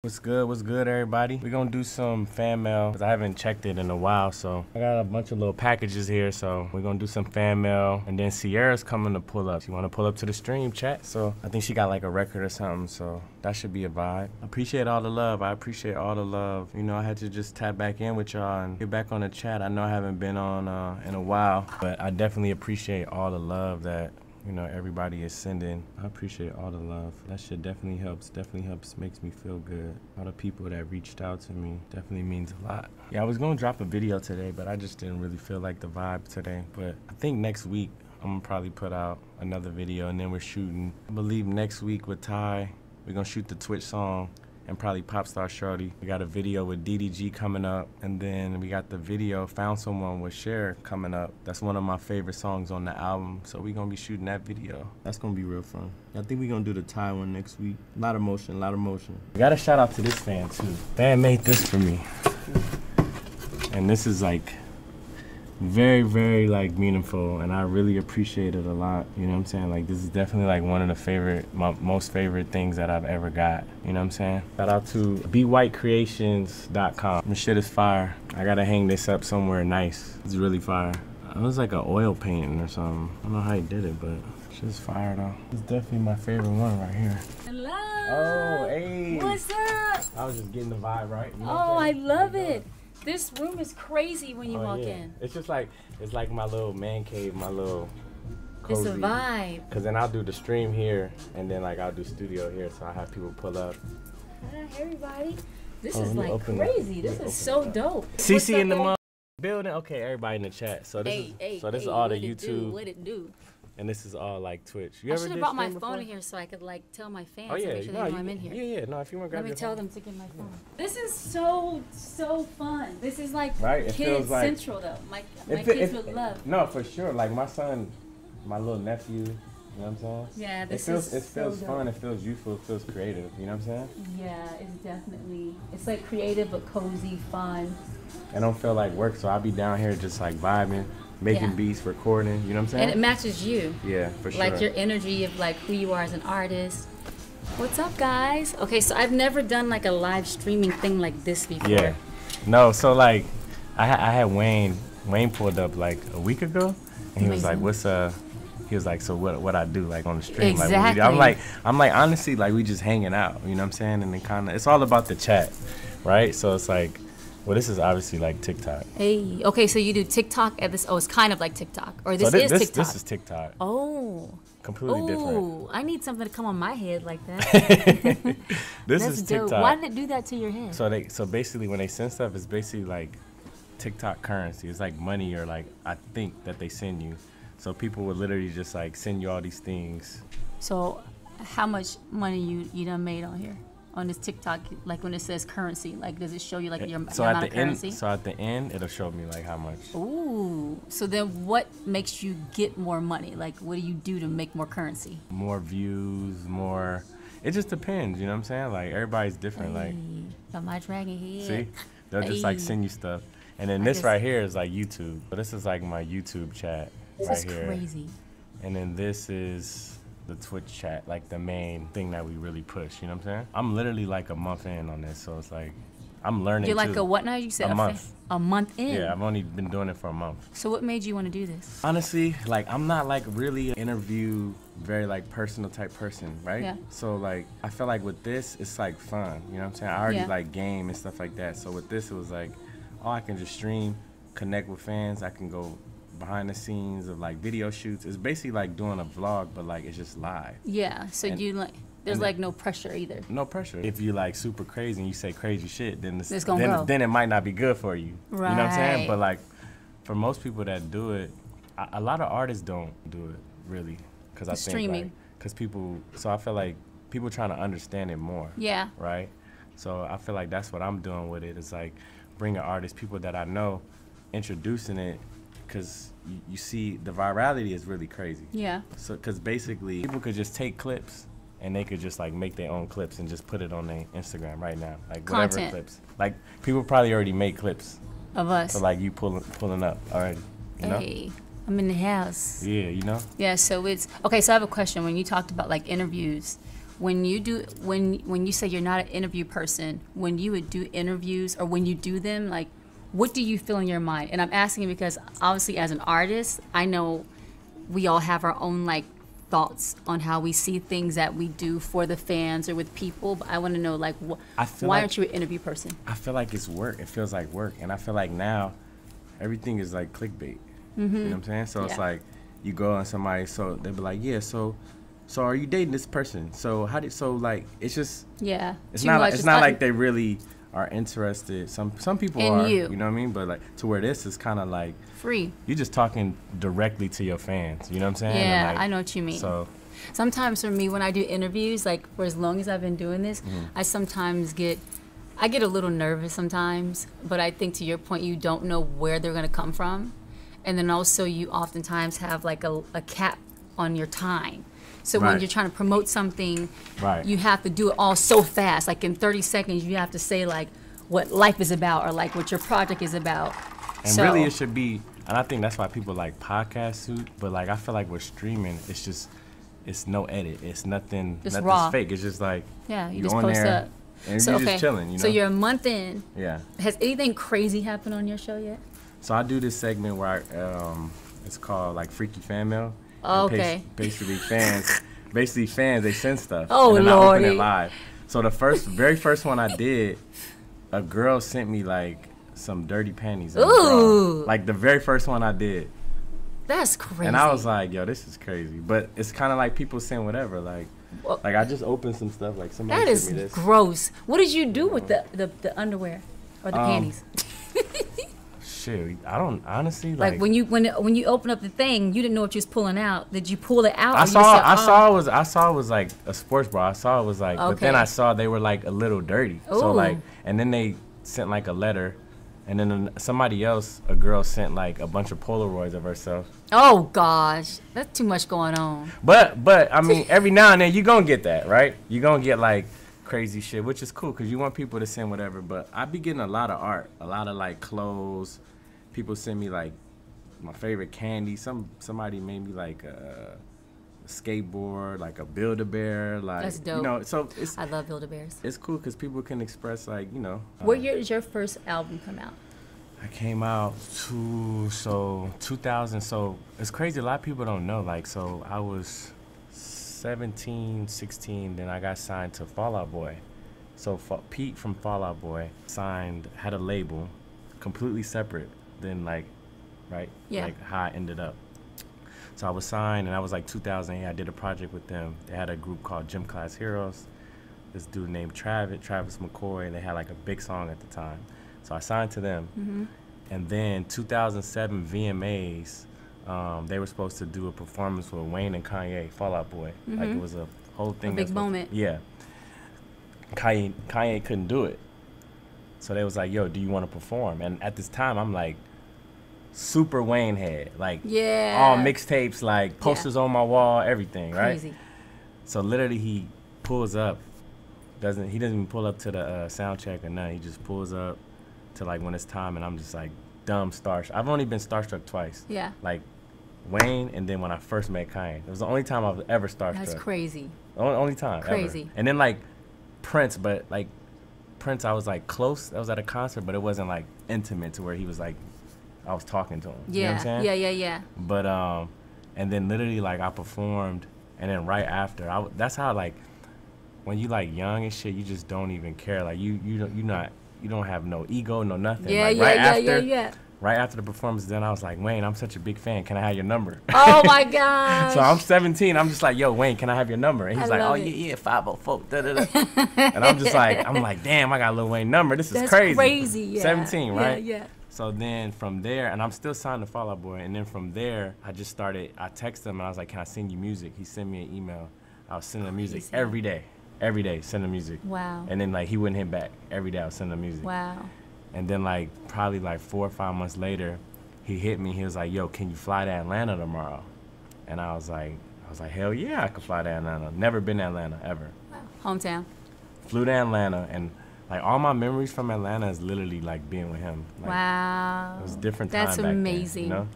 What's good, everybody? We're gonna do some fan mail because I haven't checked it in a while, so I got a bunch of little packages here, so we're gonna do some fan mail. And then Ciara's coming to pull up. She wanna pull up to the stream, chat, so I think she got like a record or something, so that should be a vibe. I appreciate all the love. I appreciate all the love. You know, I had to just tap back in with y'all and get back on the chat. I know I haven't been on in a while, but I definitely appreciate all the love that everybody is sending. I appreciate all the love. That shit definitely helps, makes me feel good. All the people that reached out to me definitely means a lot. Yeah, I was gonna drop a video today, but I just didn't really feel like the vibe today. But I think next week, I'm gonna probably put out another video, and then we're shooting, I believe next week with Ty, we're gonna shoot the Twitch song and probably Popstar Shorty. We got a video with DDG coming up, and then we got the video Found Someone with Cher coming up. That's one of my favorite songs on the album, so we're gonna be shooting that video. That's gonna be real fun. I think we're gonna do the Thai one next week. A lot of motion, a lot of motion. I got a shout out to this fan too. Fan made this for me. And this is like very, very like meaningful, and I really appreciate it a lot. You know what I'm saying? Like, this is definitely like one of the my most favorite things that I've ever got. You know what I'm saying? Shout out to BeWhiteCreations.com. This shit is fire. I gotta hang this up somewhere nice. It's really fire. It was like an oil painting or something. I don't know how he did it, but shit's fire though. It's definitely my favorite one right here. Hello. Oh, hey. What's up? I was just getting the vibe right. You know I love it. This room is crazy when you walk in. It's just like, it's like my little man cave, my little cozy. It's a vibe. Cause then I'll do the stream here, and then like I'll do studio here, so I have people pull up. Hi, everybody. This is like crazy. This is so dope. CC in the building. Okay, everybody in the chat. So this is all the YouTube. What it do? And this is all like Twitch. I should have brought my phone in here so I could like tell my fans. Oh yeah, make sure they know I'm in here. Yeah. No, if you want to grab Let me tell them to get my phone. This is so fun. This is like kids central though. My kids would love. No, for sure. Like my son, my little nephew. You know what I'm saying? Yeah, it feels fun. It feels youthful. It feels creative. You know what I'm saying? Yeah, it's like creative but cozy, fun. I don't feel like work, so I'll be down here just like vibing, making beats, recording. You know what I'm saying? And it matches you. Yeah, for sure. Like your energy of like who you are as an artist. What's up, guys? Okay, so I've never done like a live streaming thing like this before. Yeah. No, so like I had Wayne pulled up like a week ago, and he was like, "What's He was like, so what I do like on the stream?" Exactly. Like, I'm like honestly, like we just hanging out. You know what I'm saying? And then it's all about the chat, right? So it's like, well, this is obviously like TikTok. Hey, okay, so you do TikTok at this. Oh, it's kind of like TikTok, or this is TikTok. This is TikTok. Oh. Completely different. Oh, I need something to come on my head like that. This is TikTok. Dope. Why did it do that to your head? So basically, when they send stuff, it's basically like TikTok currency. It's like money, or like I think that they send you. So people would literally just like send you all these things. So, how much money you done made on here? On this TikTok, like when it says currency, like does it show you like your amount of currency? So at the end, it'll show me like how much. Ooh. So then what makes you get more money? Like what do you do to make more currency? More views, more. It just depends, you know what I'm saying? Like everybody's different. Hey, like got my dragon head. See? They'll just like send you stuff. And then this right here is like YouTube. So this is like my YouTube chat right here. This is crazy. And then this is the Twitch chat, like the main thing that we really push, you know what I'm saying? I'm literally like a month in on this, so it's like, I'm learning. You're like a what now? You said a month. A month in? Yeah, I've only been doing it for a month. So what made you want to do this? Honestly, like I'm not like really an interview, very like personal type person, right? Yeah. So like, I feel like with this, it's like fun, you know what I'm saying? I already like game and stuff like that. So with this, it was like, oh, I can just stream, connect with fans, I can go behind the scenes of like video shoots. It's basically like doing a vlog, but like it's just live. Yeah, so there's like no pressure either. No pressure. If you like super crazy and you say crazy shit, then then it might not be good for you. Right. You know what I'm saying? But like for most people that do it, a lot of artists don't do it really, because I think streaming. Because people. So I feel like people trying to understand it more. Yeah. Right. So I feel like that's what I'm doing with it. It's like bringing artists, people that I know, introducing it. Because you see, the virality is really crazy. Yeah. So, because basically, people could just take clips and they could just like make their own clips and just put it on their Instagram right now, like whatever clips. Like people probably already make clips of us. So like you pulling up already. You know? Hey, I'm in the house. Yeah, you know. Yeah. So it's okay. So I have a question. When you talked about like interviews, when you say you're not an interview person, when you would do interviews or when you do them, like, what do you feel in your mind? And I'm asking because obviously as an artist, I know we all have our own like thoughts on how we see things that we do for the fans or with people. But I want to know like why aren't you an interview person? I feel like it's work. It feels like work, and I feel like now everything is like clickbait. You know what I'm saying? So it's like you go on somebody, so they'll be like, yeah, so are you dating this person? So like it's just it's not like they really are interested. Some people are, you know what I mean? But like to where this is kind of like free. You're just talking directly to your fans. You know what I'm saying? Yeah, like, I know what you mean. So sometimes for me, when I do interviews, like for as long as I've been doing this, I sometimes get a little nervous sometimes. But I think to your point, you don't know where they're gonna come from, and then also you oftentimes have like a cap on your time. So when you're trying to promote something, you have to do it all so fast. Like in 30 seconds, you have to say like what life is about or like what your project is about. And really it should be, and I think that's why people like podcasts, but like I feel like with streaming, it's no edit. It's nothing's raw. fake. It's just like you just post up. And you're just chilling, you know? So you're a month in. Yeah. Has anything crazy happened on your show yet? So I do this segment where it's called like Freaky Fan Mail. Oh, okay. Basically fans, they send stuff. Oh, and then Lordy. I open it live. So the very first one I did, a girl sent me like some dirty panties. Ooh. Like the very first one I did. That's crazy. And I was like, yo, this is crazy. But it's kind of like people send whatever. Like I just opened some stuff. Like somebody sent me this. That is gross. What did you do with the underwear or the panties? Shit, I don't honestly like when you open up the thing, you didn't know what you was pulling out. Did you pull it out? I saw it was like a sports bra. I saw it was like, but then I saw they were like a little dirty. Ooh. So like, and then they sent like a letter, and then somebody else, a girl, sent like a bunch of Polaroids of herself. Oh gosh, that's too much going on. But I mean, every now and then you gonna get that, right? You gonna get like crazy shit, which is cool because you want people to send whatever. But I be getting a lot of art, a lot of like clothes. People send me like my favorite candy. Somebody made me like a skateboard, like a Build-A-Bear. Like, that's dope. You know, so I love Build-A-Bears. It's cool because people can express like, you know. What year did your first album come out? I came out 2000. So it's crazy. A lot of people don't know. Like, so I was 17, 16. Then I got signed to Fall Out Boy. So Pete from Fall Out Boy had a label, completely separate than like, like how I ended up. So I was signed, and that was like 2008. I did a project with them. They had a group called Gym Class Heroes. This dude named Travis McCoy. They had like a big song at the time. So I signed to them. And then 2007 VMAs, they were supposed to do a performance with Wayne and Kanye, Fall Out Boy. Like it was a whole thing. A big moment. Yeah. Kanye couldn't do it. So they was like, yo, do you want to perform? And at this time, I'm like, super Wayne head, like all mixtapes, like posters on my wall, everything, crazy. Right? So literally he pulls up, he doesn't even pull up to the sound check or nothing. He just pulls up to like when it's time, and I'm just like dumb starstruck. I've only been starstruck twice. Yeah. Like Wayne, and then when I first met Kanye, it was the only time I've ever starstruck. That's crazy. Only time. Crazy. Ever. And then like Prince, but like Prince, I was like close. I was at a concert, but it wasn't like intimate to where he was like. I was talking to him. Yeah, you know what I'm saying? Yeah. But and then literally like I performed, and then right after, that's how like when you like young and shit, you just don't even care. Like you don't have no ego, no nothing. Yeah, like, Right after the performance, then I was like, Wayne, I'm such a big fan. Can I have your number? Oh my God. So I'm 17. I'm just like, yo, Wayne, can I have your number? And he's like, oh yeah, 504. Da, da, da. And I'm like, damn, I got Lil Wayne number. This is crazy. That's crazy. Yeah. 17, right? Yeah. So then from there, and I'm still signed to Fall Out Boy, and then from there, I texted him, and I was like, can I send you music? He sent me an email. I was sending him music every day, sending music. Wow. And then like he wouldn't hit back. Every day I was sending him music. Wow. And then like probably like 4 or 5 months later, he hit me. He was like, yo, can you fly to Atlanta tomorrow? And I was like, hell yeah, I could fly to Atlanta. Never been to Atlanta ever. Wow. Hometown. Flew to Atlanta, and like all my memories from Atlanta is literally like being with him. Like, wow. It was a different time back amazing. then, you know?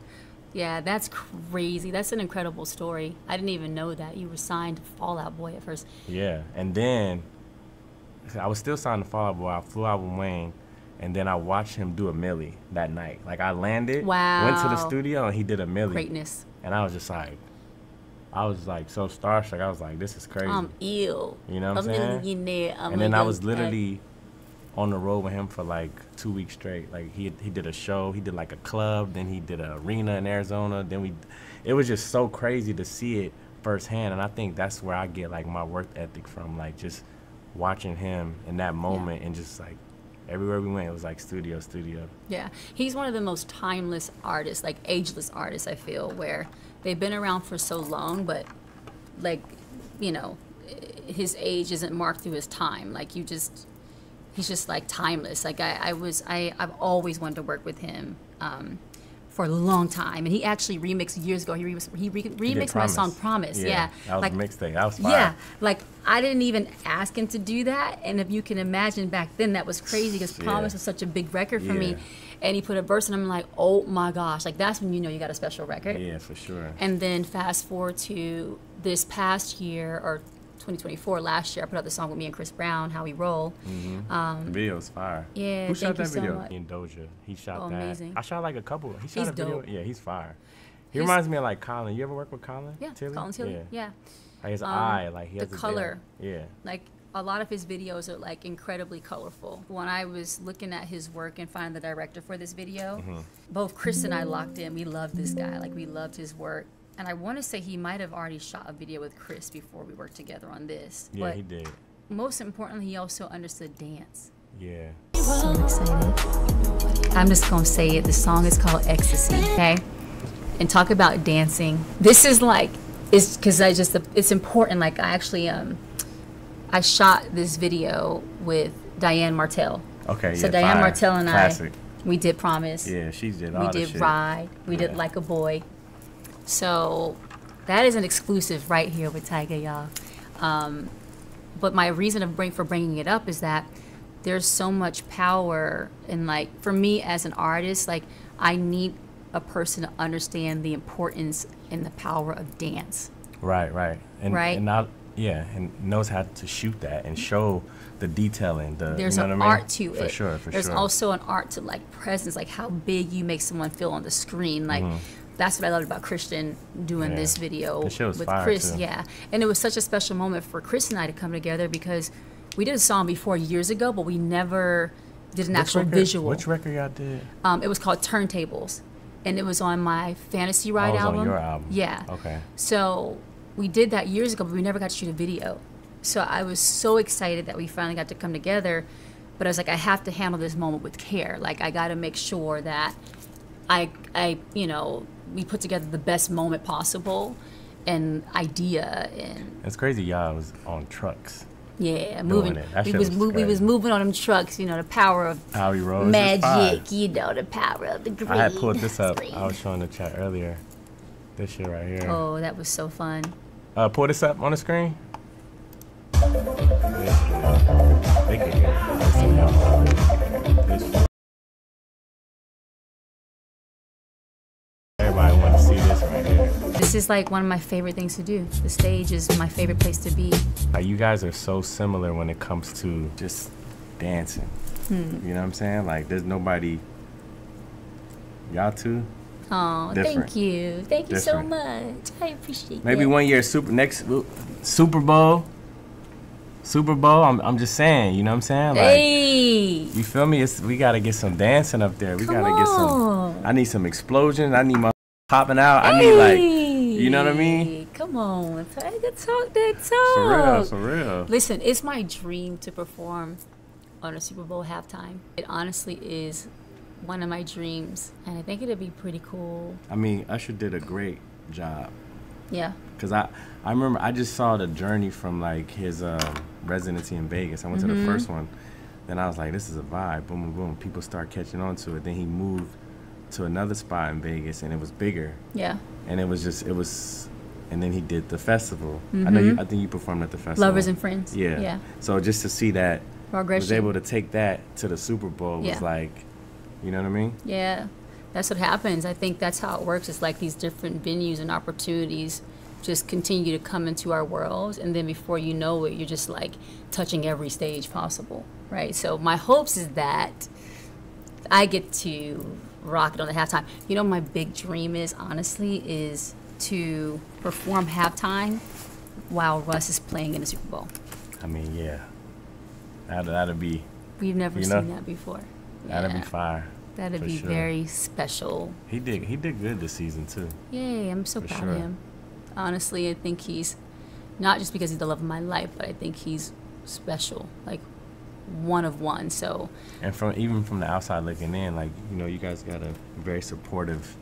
Yeah, that's crazy. That's an incredible story. I didn't even know that you were signed to Fall Out Boy at first. Yeah, and then I was still signed to Fall Out Boy. I flew out with Wayne, and then I watched him do a milli that night. Like, I landed, went to the studio, and he did a milli. Greatness. And I was just like, so starstruck. I was like, this is crazy. I'm ill. You know what I'm saying? And then I was literally on the road with him for like 2 weeks straight. Like, he did a show, he did like a club, then he did an arena in Arizona. Then it was just so crazy to see it firsthand. And I think that's where I get like my work ethic from, like just watching him in that moment and just like everywhere we went, it was like studio. Yeah, he's one of the most timeless artists, like ageless artists, I feel, where they've been around for so long, but like, you know, his age isn't marked through his time. Like, he's just like timeless. Like I've always wanted to work with him for a long time, and he actually remixed years ago. He remixed my song Promise. Yeah, that was like, a mixtape. That was fire. Yeah, like I didn't even ask him to do that, and if you can imagine back then, that was crazy because Promise was such a big record for me. And he put a verse, and I'm like, oh my gosh, like that's when you know you got a special record. Yeah, for sure. And then fast forward to this past year, or 2024, last year, I put out the song with me and Chris Brown, How We Roll. The video was fire. Yeah, Who shot that so video? much. In Doja. He shot that. Amazing. I shot like a couple. He shot He's a video. dope. Yeah, he's fire. He reminds me of like Colin. You ever work with Colin? Yeah, Tilly? Colin Tilly. Yeah. Like his eye, like he has the color. Yeah. Like a lot of his videos are like incredibly colorful. When I was looking at his work and finding the director for this video, both Chris and I locked in. We loved this guy. Like, we loved his work. And I want to say he might have already shot a video with Chris before we worked together on this. Yeah, but he did. most importantly, he also understood dance. Yeah. So excited. I'm just going to say it. The song is called Ecstasy, okay? And talk about dancing. This is like, it's because it's important. Like, I actually, I shot this video with Diane Martell. Okay, so yeah, Diane fire. Martell and Classic. we did Promise. Yeah, she did all We the did shit. Ride. We did Like a Boy. So that is an exclusive right here with Tyga, y'all. But my reason for bringing it up is that there's so much power in, like, for me as an artist, like, I need a person to understand the importance and the power of dance. Right. And, right? And knows how to shoot that and show the detailing. There's you know an what I mean? art to it. For sure. There's also an art to, like, presence, like how big you make someone feel on the screen. Like, that's what I loved about Christian doing this video with Chris. Too. Yeah, and it was such a special moment for Chris and I to come together because we did a song before years ago, but we never did an actual visual. Which record y'all did? It was called Turntables, and it was on my Fantasy Ride album. On your album. Yeah. Okay. So we did that years ago, but we never got to shoot a video. So I was so excited that we finally got to come together, but I was like, I have to handle this moment with care. Like, I got to make sure that we put together the best moment possible and idea. And it's crazy y'all was on trucks. Yeah, moving. We was moving on them trucks, the power of How we rode. Magic, the power of the green. I had pulled this up. Screen. I was showing the chat earlier. This shit right here. Oh, that was so fun. Pull this up on the screen. They can get everybody want to see this right here. This is like one of my favorite things to do. The stage is my favorite place to be. You guys are so similar when it comes to just dancing. You know what I'm saying? Like, there's nobody. Y'all two. Oh, thank you. Thank you so much. I appreciate it. Maybe one year Super Bowl. I'm just saying, you know what I'm saying? Like, hey, you feel me? We gotta get some dancing up there. We gotta get some. I need some explosions. I need my popping out. I need, like, you know what I mean? Come on, talk that talk. For real. Listen, it's my dream to perform on a Super Bowl halftime. It honestly is one of my dreams, and I think it'd be pretty cool. I mean, Usher did a great job. Yeah. Cause I remember I just saw the journey from, like, his residency in Vegas. I went to the first one, then I was like, this is a vibe. Boom, boom, boom. People start catching on to it. Then he moved to another spot in Vegas, and it was bigger. Yeah. And it was, and then he did the festival. I think you performed at the festival. Lovers and Friends. Yeah. Yeah. So just to see that, progression. was able to take that to the Super Bowl was like, you know what I mean? Yeah. That's what happens. I think that's how it works. It's like these different venues and opportunities just continue to come into our world, and then before you know it, you're just like touching every stage possible, right? So my hopes is that I get to rock it on the halftime. You know, my big dream is, honestly, is to perform halftime while Russ is playing in the Super Bowl. I mean, yeah, that'd be. We've never seen that before. That'd be fire. That'd be very special. He did good this season too. Yay, I'm so proud of him. Honestly, I think he's, not just because he's the love of my life, but I think he's special, like one of one. So, and even from the outside looking in, like, you know, you guys got a very supportive,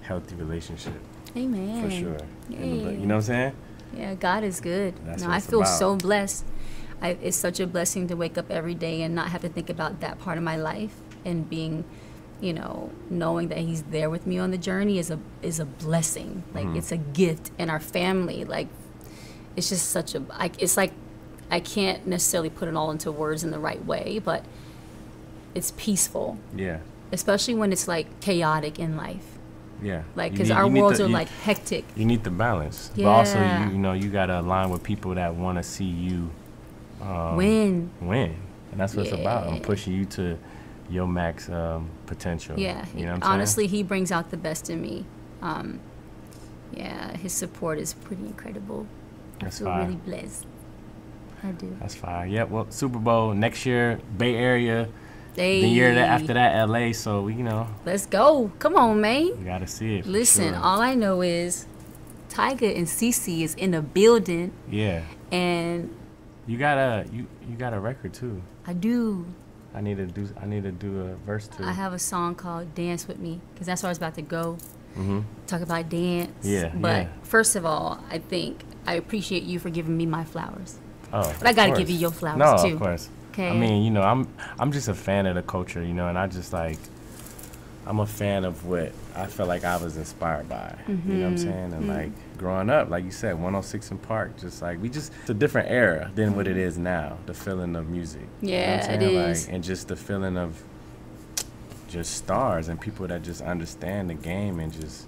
healthy relationship. Amen. For sure. You know what I'm saying? Yeah, God is good. That's I feel so blessed. It's such a blessing to wake up every day and not have to think about that part of my life, and being, you know, knowing that he's there with me on the journey is a blessing. Like, it's a gift in our family. Like, it's just such a, it's like, I can't necessarily put it all into words in the right way, but it's peaceful. Yeah. Especially when it's like chaotic in life. Yeah. Like, because our worlds are like hectic. You need the balance. Yeah. But also, you know, you got to align with people that want to see you win. And that's what it's about. I'm pushing you to your max potential. Yeah, you know what I'm honestly, saying? he brings out the best in me. Yeah, his support is pretty incredible. That's I feel really blessed. I do. That's fine. Yep. Well, Super Bowl next year, Bay Area. Hey. The year after that, LA. So, you know. Let's go. Come on, man. You gotta see it. Listen, all I know is Tyga and Cece is in the building. Yeah. And you got a record too. I do. I need to do a verse too. I have a song called "Dance with Me" because that's where I was about to go. Mm-hmm. Talk about dance. Yeah. But first of all, I think I appreciate you for giving me my flowers. Oh. But I gotta give you your flowers too. No, of course. Okay. I mean, you know, I'm just a fan of the culture, you know, and I just like, I'm a fan of what I felt like I was inspired by. You know what I'm saying? And like growing up, like you said, 106 in Park, just like it's a different era than what it is now. The feeling of music. Yeah, you know it is. Like, and just the feeling of just stars and people that just understand the game and just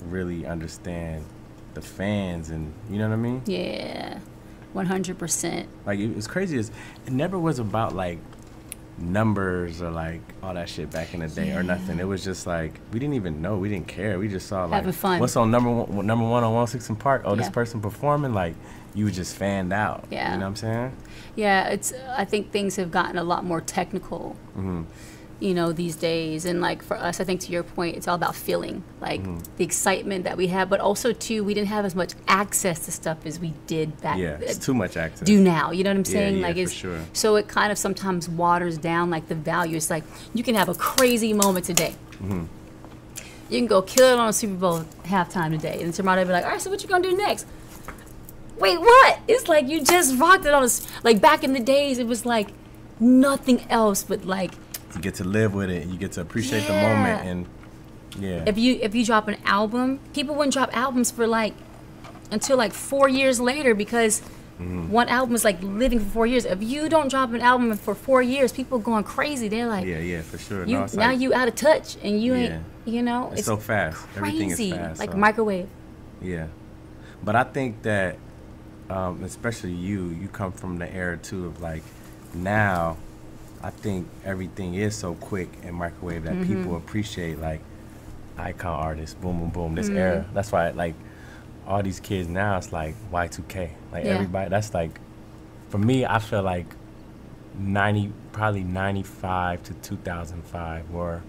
really understand the fans, and you know what I mean? Yeah. 100%. Like, it's crazy. It never was about like numbers or like all that shit back in the day or nothing. It was just like, we didn't even know. We didn't care. We just saw like having fun. What's on number one on 106 in Park. Oh, this person performing. Like, you just fanned out. Yeah. You know what I'm saying? Yeah. I think things have gotten a lot more technical. You know, these days. And like for us, I think to your point, it's all about feeling like the excitement that we have, but also too, we didn't have as much access to stuff as we did back. Yeah, it's too much access. Do now, you know what I'm saying? Yeah, like for it's sure. So it kind of sometimes waters down like the value. It's like you can have a crazy moment today. You can go kill it on a Super Bowl halftime today, and tomorrow they'll be like, all right, so what you gonna do next? Wait, what? It's like you just rocked it on like back in the days. It was like nothing else but like. You get to live with it. You get to appreciate the moment, and If you drop an album, people wouldn't drop albums for like until like 4 years later because one album is like living for 4 years. If you don't drop an album for 4 years, people going crazy. They're like, yeah, for sure. You, now like, you out of touch, and you ain't. You know, it's so fast. Crazy. Everything is fast. Like a microwave. Yeah, but I think that, especially you come from the era too of like now. I think everything is so quick and microwave that people appreciate like icon artists, boom, boom, boom, this era. That's why like all these kids now, it's like Y2K. Like everybody, that's like, for me, I feel like probably 95 to 2005, or,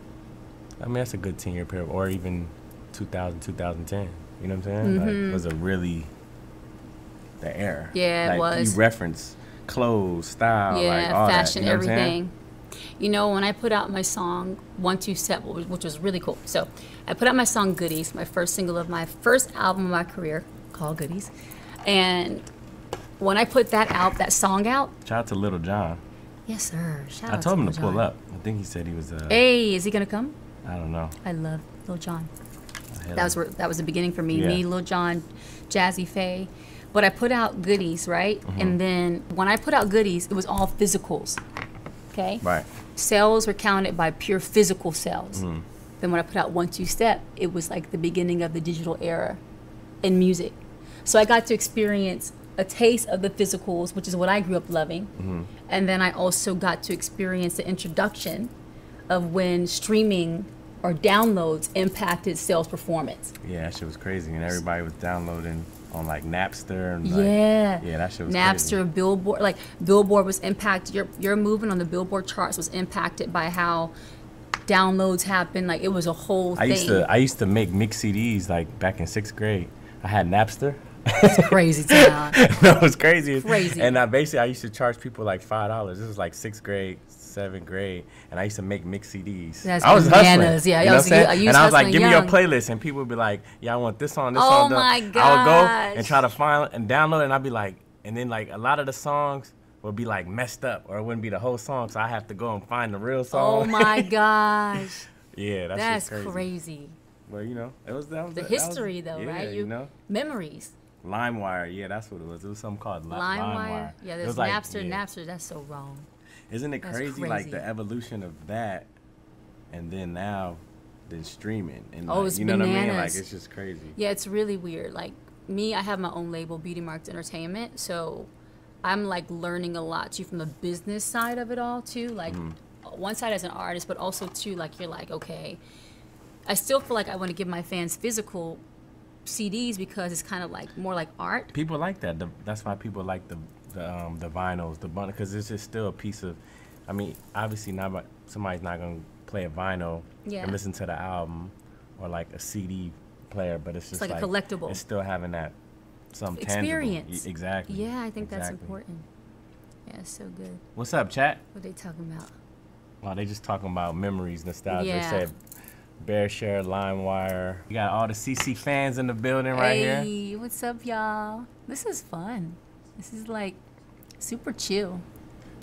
I mean, that's a good 10-year period, or even 2000, 2010. You know what I'm saying? Like, it was a really, the era. Yeah, like, it was. You reference clothes, style, like all fashion, that, you know everything. You know, when I put out my song 1-2 Step, which was really cool. So I put out my song Goodies, my first single of my first album of my career called Goodies. And when I put that song out. Shout out to Little John. Yes, sir. Shout out I told him to Lil pull Jon. up. I think he said he was. Hey, is he gonna come? I don't know. I love Lil Jon. That was the beginning for me. Me, Lil Jon, Jazzy Faye. But I put out Goodies, right? And then when I put out Goodies, it was all physicals. Okay? Right. Sales were counted by pure physical sales. Then when I put out 1 2 Step, it was like the beginning of the digital era in music. So I got to experience a taste of the physicals, which is what I grew up loving. And then I also got to experience the introduction of when streaming or downloads impacted sales performance. Yeah, that shit was crazy, and everybody was downloading on like Napster and yeah, that shit was Napster, crazy. Billboard, like Billboard was impacted. Your movement on the Billboard charts was impacted by how downloads happened. Like it was a whole thing. I used to make mix CDs like back in 6th grade. I had Napster. It's crazy town. No, it was crazy. Crazy. And I used to charge people like $5. This was like 6th grade, 7th grade, and I used to make mix CDs. That's I was bananas. hustling. Yeah, you know what I'm saying? And I was like, give me your young. playlist, and people would be like, yeah, I want this song, this Oh song. my I would go gosh. and try to find and download it, and I'd be like, and then like a lot of the songs would be like messed up, or it wouldn't be the whole song, so I have to go and find the real song. Oh my gosh. Yeah, that's crazy. crazy. Well, you know, that was The history though, yeah, right? You know, memories. LimeWire, yeah, that's what it was. It was something called LimeWire. Yeah, It there's was like, Napster. yeah. Napster, that's so wrong. Isn't it That's crazy, like crazy. the evolution of that, and then now, then streaming, and Oh, like, it's you know what I mean? Like bananas. it's just crazy. Yeah, it's really weird. Like me, I have my own label, Beauty Marks Entertainment, so I'm like learning a lot too from the business side of it all too. Like one side as an artist, but also too like you're like, okay, I still feel like I want to give my fans physical CDs because it's kind of like more like art. People like that. That's why people like the vinyls, the bundle, because it's just still a piece of. I mean, obviously not. Somebody's not gonna play a vinyl and listen to the album, or like a CD player, but it's just like a collectible. It's still having that some Experience. tangible. Exactly. Yeah, I think that's Exactly. important. Yeah, it's so good. What's up, chat? What are they talking about? Wow, they just talking about memories, nostalgia. Yeah. They said Bear Share, LimeWire. You got all the CC fans in the building right here. Hey, what's up, y'all? This is fun. This is like super chill.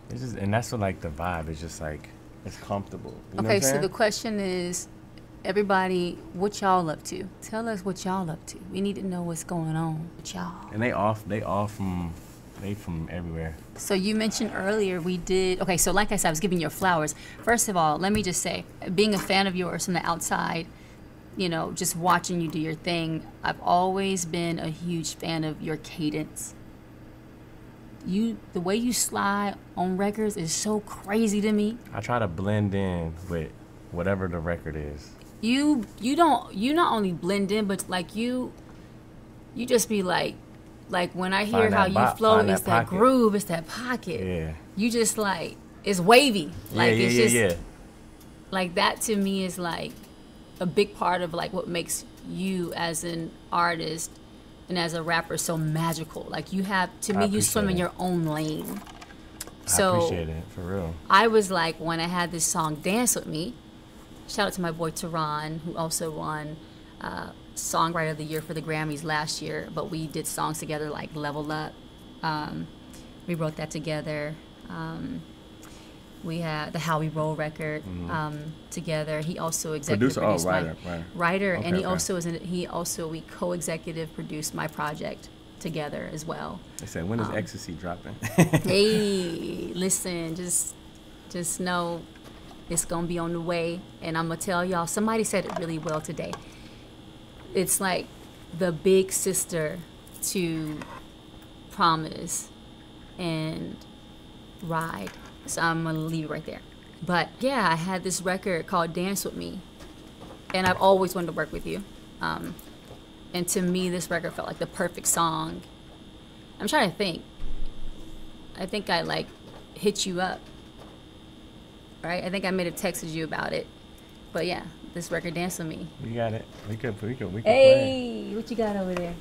It's just, and that's what like the vibe is just like it's comfortable. You know what Okay, I'm so saying? the question is, everybody, what y'all up to? Tell us what y'all up to. We need to know what's going on with y'all. And they from everywhere. So you mentioned earlier we did, okay, so like I said, I was giving your flowers. First of all, let me just say, being a fan of yours from the outside, you know, just watching you do your thing, I've always been a huge fan of your cadence. The way you slide on records is so crazy to me. I try to blend in with whatever the record is. You not only blend in, but like you just be like when I hear Find how that you bop, flow, find it's that that pocket. groove, it's that pocket. Yeah. You just like, it's wavy. Like yeah, it's yeah, just yeah. like that to me is like a big part of like what makes you as an artist and as a rapper so magical. Like you have, to me, you swim in appreciate your own lane. I So appreciate it, for real. I was like, when I had this song Dance With Me, shout out to my boy Tehran, who also won Songwriter of the Year for the Grammys last year, but we did songs together like Level Up. We wrote that together. We had the How We Roll record together. He also executive Producer, produced writer. writer, Okay, and he okay. also we co-executive produced my project together as well. They said, when is Ecstasy dropping? Hey, listen, just know it's gonna be on the way, and I'm gonna tell y'all. Somebody said it really well today. It's like the big sister to Promise and Ride. So I'm gonna leave it right there. But yeah, I had this record called Dance With Me, and I've always wanted to work with you. And to me, this record felt like the perfect song. I'm trying to think. I think I like hit you up, right? I think I may have texted you about it. But yeah, this record, Dance With Me. You got it. We could play. Hey, what you got over there?